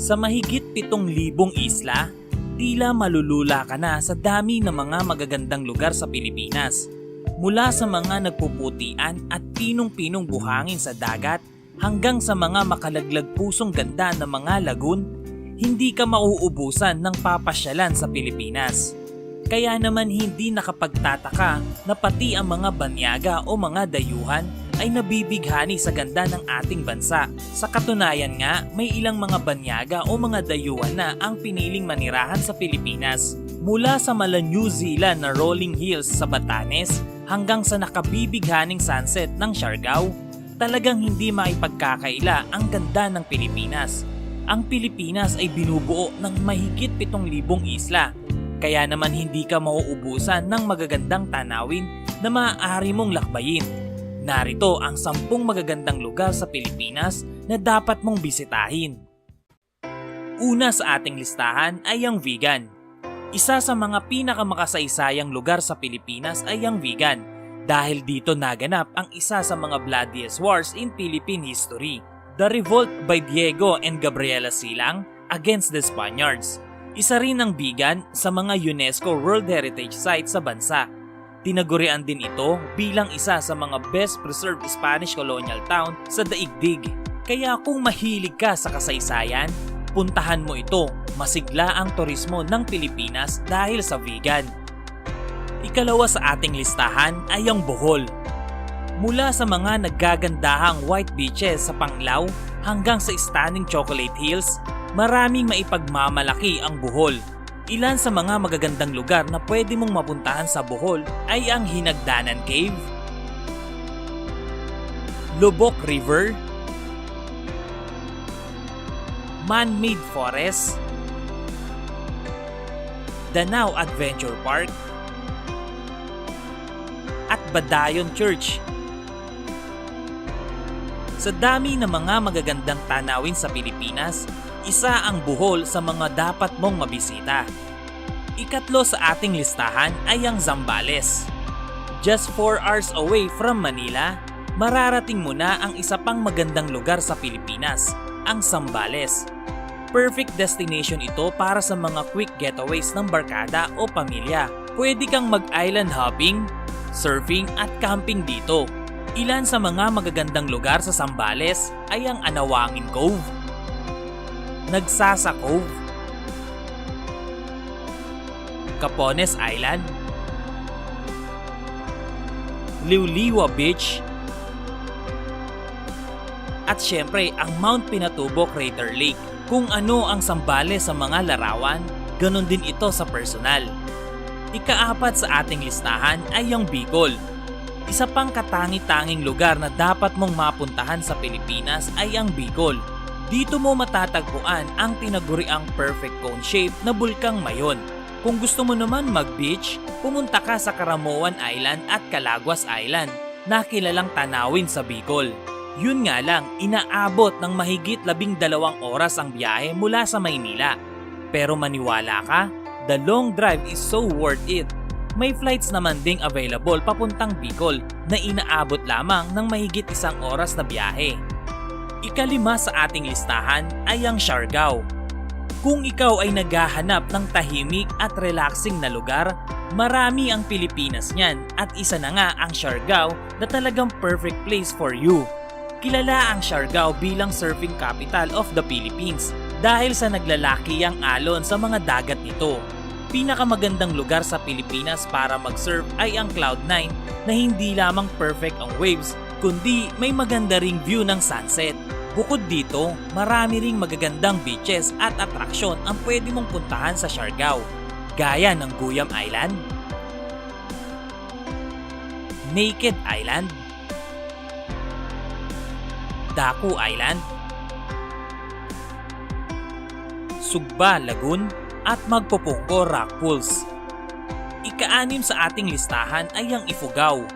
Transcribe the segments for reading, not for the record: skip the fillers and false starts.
Sa mahigit 7,000 isla, tila malulula ka na sa dami ng mga magagandang lugar sa Pilipinas. Mula sa mga nagpuputian at pinong-pinong buhangin sa dagat hanggang sa mga makalaglag pusong ganda ng mga lagoon, hindi ka mauubusan ng papasyalan sa Pilipinas. Kaya naman hindi nakapagtataka na pati ang mga banyaga o mga dayuhan ay nabibighani sa ganda ng ating bansa. Sa katunayan nga, may ilang mga banyaga o mga dayuhan na ang piniling manirahan sa Pilipinas. Mula sa mala New Zealand na rolling hills sa Batanes hanggang sa nakabibighaning sunset ng Siargao, talagang hindi maipagkakaila ang ganda ng Pilipinas. Ang Pilipinas ay binubuo ng mahigit 7,000 isla. Kaya naman hindi ka mauubusan ng magagandang tanawin na maaari mong lakbayin. Narito ang 10 magagandang lugar sa Pilipinas na dapat mong bisitahin. Una sa ating listahan ay ang Vigan. Isa sa mga pinakamakasaysayang lugar sa Pilipinas ay ang Vigan dahil dito naganap ang isa sa mga bloodiest wars in Philippine history, the revolt by Diego and Gabriela Silang against the Spaniards. Isa rin ang Vigan sa mga UNESCO World Heritage Site sa bansa. Tinagurian din ito bilang isa sa mga best preserved Spanish colonial town sa daigdig. Kaya kung mahilig ka sa kasaysayan, puntahan mo ito. Masigla ang turismo ng Pilipinas dahil sa Vigan. Ikalawa sa ating listahan ay ang Bohol. Mula sa mga naggagandahang white beaches sa Panglao hanggang sa stunning chocolate hills, maraming maipagmamalaki ang Bohol. Ilan sa mga magagandang lugar na pwede mong mapuntahan sa Bohol ay ang Hinagdanan Cave, Lubok River, Man-made Forest, Danao Adventure Park, at Badayon Church. Sa dami ng mga magagandang tanawin sa Pilipinas, isa ang Bohol sa mga dapat mong mabisita. Ikatlo sa ating listahan ay ang Zambales. Just 4 hours away from Manila, mararating mo na ang isa pang magandang lugar sa Pilipinas, ang Zambales. Perfect destination ito para sa mga quick getaways ng barkada o pamilya. Pwede kang mag-island hopping, surfing at camping dito. Ilan sa mga magagandang lugar sa Zambales ay ang Anawangin Cove, Nagsasa Cove, Capones Island, Liuliwa Beach, at syempre ang Mount Pinatubo Crater Lake. Kung ano ang Zambales sa mga larawan, ganon din ito sa personal. Ikaapat sa ating listahan ay ang Bicol. Isa pang katangi-tanging lugar na dapat mong mapuntahan sa Pilipinas ay ang Bicol. Dito mo matatagpuan ang tinaguriang perfect cone shape na Bulkang Mayon. Kung gusto mo naman mag-beach, pumunta ka sa Caramoan Island at Calaguas Island na kilalang tanawin sa Bicol. Yun nga lang, inaabot ng mahigit 12 oras ang biyahe mula sa Maynila. Pero maniwala ka, the long drive is so worth it. May flights naman ding available papuntang Bicol na inaabot lamang ng mahigit 1 oras na biyahe. Ikalima sa ating listahan ay ang Siargao. Kung ikaw ay naghahanap ng tahimik at relaxing na lugar, marami ang Pilipinas niyan at isa na nga ang Siargao na talagang perfect place for you. Kilala ang Siargao bilang surfing capital of the Philippines dahil sa naglalakiyang alon sa mga dagat nito. Pinakamagandang lugar sa Pilipinas para mag-surf ay ang Cloud9 na hindi lamang perfect ang waves, kundi may maganda ring view ng sunset. Bukod dito, marami ring magagandang beaches at atraksyon ang pwede mong puntahan sa Siargao, gaya ng Guyam Island, Naked Island, Daku Island, Sugba Lagoon, at Magpupungko Rock Pools. Ika-6 sa ating listahan ay ang Ifugao.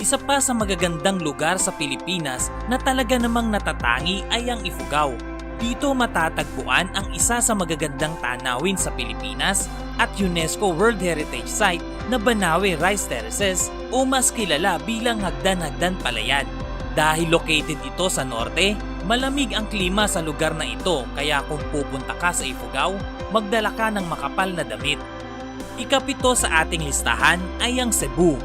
Isa pa sa magagandang lugar sa Pilipinas na talaga namang natatangi ay ang Ifugao. Dito matatagpuan ang isa sa magagandang tanawin sa Pilipinas at UNESCO World Heritage Site na Banawe Rice Terraces o mas kilala bilang Hagdan-Hagdan Palayan. Dahil located ito sa norte, Malamig ang klima sa lugar na ito kaya kung pupunta ka sa Ifugao, magdala ka ng makapal na damit. Ikapito sa ating listahan ay ang Cebu.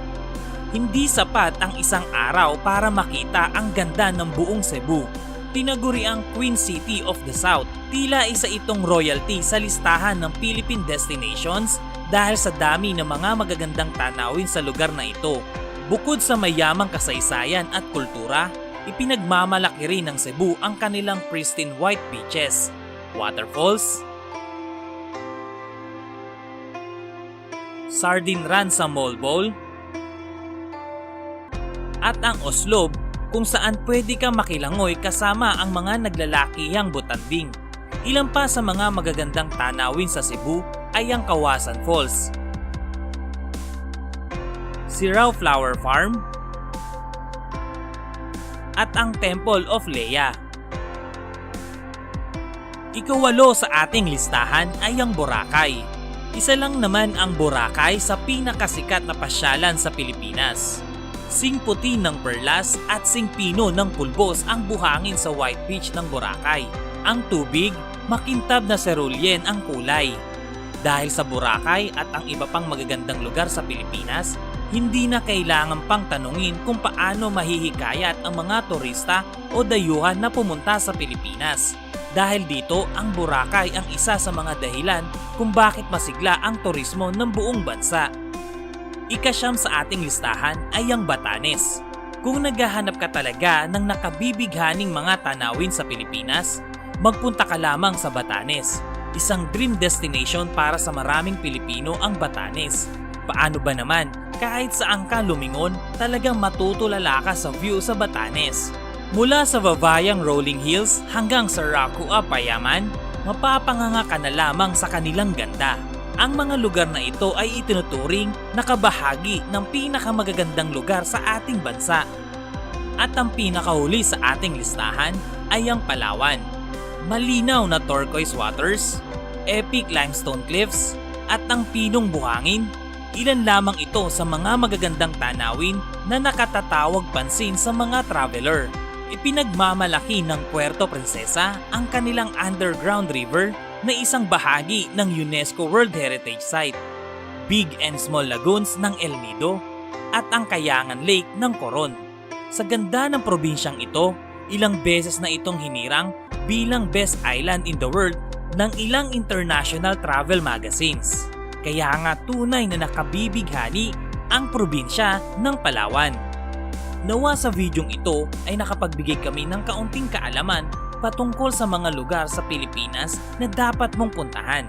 Hindi sapat ang isang araw para makita ang ganda ng buong Cebu. Tinaguri ang Queen City of the South. Tila isa itong royalty sa listahan ng Philippine Destinations dahil sa dami ng mga magagandang tanawin sa lugar na ito. Bukod sa mayamang kasaysayan at kultura, ipinagmamalaki rin ng Cebu ang kanilang pristine white beaches, waterfalls, sardine run sa Molbol, at ang Oslob kung saan pwede ka makilangoy kasama ang mga naglalakihang butanding. Ilan pa sa mga magagandang tanawin sa Cebu ay ang Kawasan Falls, Sirao Flower Farm, at ang Temple of Lea. Ikawalo sa ating listahan ay ang Boracay. Isa lang naman ang Boracay sa pinakasikat na pasyalan sa Pilipinas. Sing puti ng perlas at sing pino ng pulbos ang buhangin sa White Beach ng Boracay. Ang tubig, makintab na cerulean ang kulay. Dahil sa Boracay at ang iba pang magagandang lugar sa Pilipinas, hindi na kailangan pang tanungin kung paano mahihikayat ang mga turista o dayuhan na pumunta sa Pilipinas. Dahil dito, ang Boracay ang isa sa mga dahilan kung bakit masigla ang turismo ng buong bansa. Ikasyam sa ating listahan ay ang Batanes. Kung naghahanap ka talaga ng nakabibighaning mga tanawin sa Pilipinas, magpunta ka lamang sa Batanes. Isang dream destination para sa maraming Pilipino ang Batanes. Paano ba naman? Kahit saan ka lumingon, talagang matutulala ka sa view sa Batanes. Mula sa Babayang Rolling Hills hanggang sa Racua, Payaman, mapapanganga ka na lamang sa kanilang ganda. Ang mga lugar na ito ay itinuturing na kabahagi ng pinakamagagandang lugar sa ating bansa. At ang pinakahuli sa ating listahan ay ang Palawan. Malinaw na turquoise waters, epic limestone cliffs, at ang pinong buhangin. Ilan lamang ito sa mga magagandang tanawin na nakatatawag pansin sa mga traveler. Ipinagmamalaki ng Puerto Princesa ang kanilang underground river na isang bahagi ng UNESCO World Heritage Site, big and small lagoons ng El Nido, at ang Kayangan Lake ng Coron. Sa ganda ng probinsyang ito, ilang beses na itong hinirang bilang best island in the world ng ilang international travel magazines. Kaya nga tunay na nakabibighani ang probinsya ng Palawan. Nawa sa videong ito ay nakapagbigay kami ng kaunting kaalaman patungkol sa mga lugar sa Pilipinas na dapat mong puntahan.